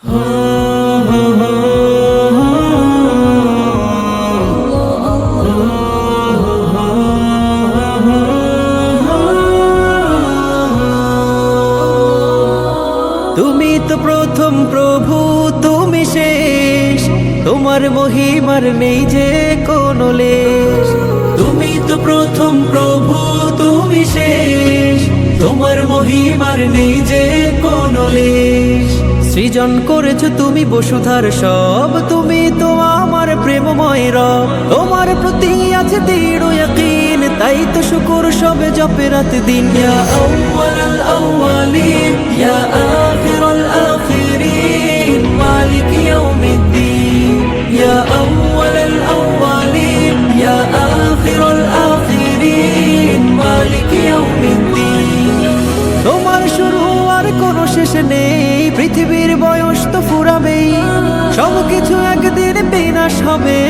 তুমি তো প্রথম প্রভু, তুমি শেষ, তোমার মহিমার নেই যে কোনো লেশ। তুমি তো প্রথম প্রভু, তুমি শেষ, তোমার মহিমার নেই যে কোনো লেশ। সৃজন করেছো তুমি বসুধার সব, তুমি তো আমার প্রেমময় রব। তোমার প্রতি আছে দৃঢ় ইয়াকিন, তাই তো শুকর সবে জপে রাত দিন। ইয়া আউয়ালাল আউয়ালিন, ইয়া আখিরাল আখিরিন, মালিক ইয়াউমিদ্দিন। ইয়া আউয়ালাল আউয়ালিন, ইয়া আখিরাল আখিরিন, মালিক ইয়াউমিদ্দিন। তোমার শুরু আর কোনো শেষ নেই, পৃথিবীর বয়স তো ফুরাবেই, সবকিছু একদিন বিনাশ হবে।